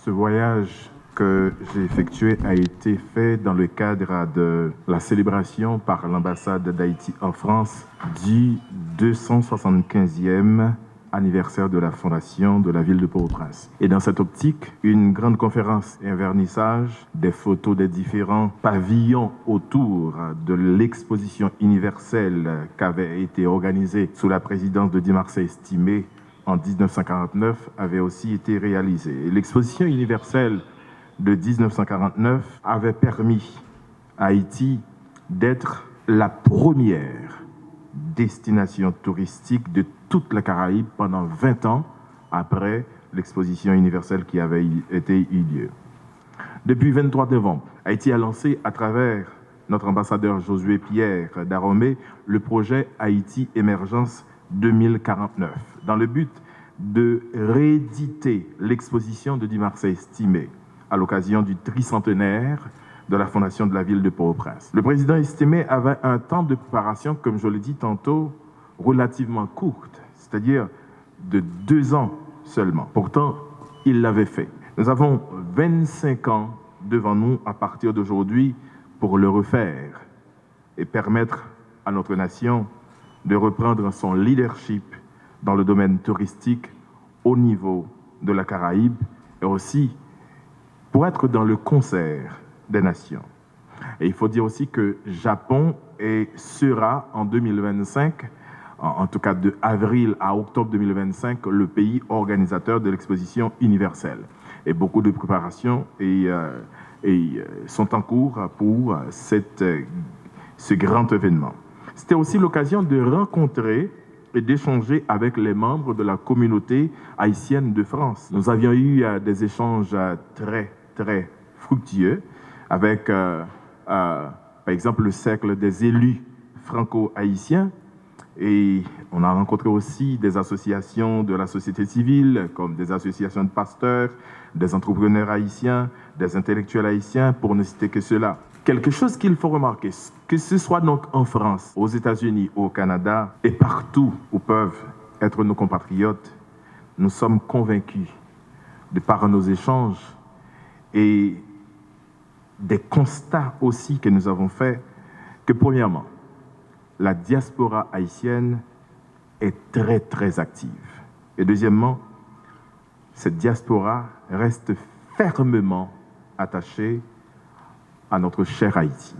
Ce voyage que j'ai effectué a été fait dans le cadre de la célébration par l'ambassade d'Haïti en France du 275e anniversaire de la fondation de la ville de Port-au-Prince. Et dans cette optique, une grande conférence et un vernissage, des photos des différents pavillons autour de l'exposition universelle qui avait été organisée sous la présidence de Di Marsay-Estimé en 1949 avait aussi été réalisée. L'exposition universelle de 1949 avait permis à Haïti d'être la première destination touristique de toute la Caraïbe pendant 20 ans après l'exposition universelle qui avait été eu lieu. Depuis 23 novembre, Haïti a lancé à travers notre ambassadeur Josué Pierre Daromé le projet Haïti Émergence 2049 dans le but de rééditer l'exposition de Di Marsay-Estimé à l'occasion du tricentenaire de la fondation de la ville de Port-au-Prince. Le président Estimé avait un temps de préparation, comme je l'ai dit tantôt, relativement courte, c'est-à-dire de 2 ans seulement. Pourtant, il l'avait fait. Nous avons 25 ans devant nous à partir d'aujourd'hui pour le refaire et permettre à notre nation de reprendre son leadership dans le domaine touristique au niveau de la Caraïbe et aussi pour être dans le concert des nations. Et il faut dire aussi que Japon sera en 2025, en tout cas de avril à octobre 2025, le pays organisateur de l'exposition universelle. Et beaucoup de préparations sont en cours pour ce grand événement. C'était aussi l'occasion de rencontrer et d'échanger avec les membres de la communauté haïtienne de France. Nous avions eu des échanges très, très fructueux avec, par exemple, le cercle des élus franco-haïtiens. Et on a rencontré aussi des associations de la société civile, comme des associations de pasteurs, des entrepreneurs haïtiens, des intellectuels haïtiens, pour ne citer que cela. Quelque chose qu'il faut remarquer, que ce soit donc en France, aux États-Unis, au Canada, et partout où peuvent être nos compatriotes, nous sommes convaincus, de par nos échanges et des constats aussi que nous avons faits, que premièrement, la diaspora haïtienne est très, très active. Et deuxièmement, cette diaspora reste fermement attachée à notre cher Haïti.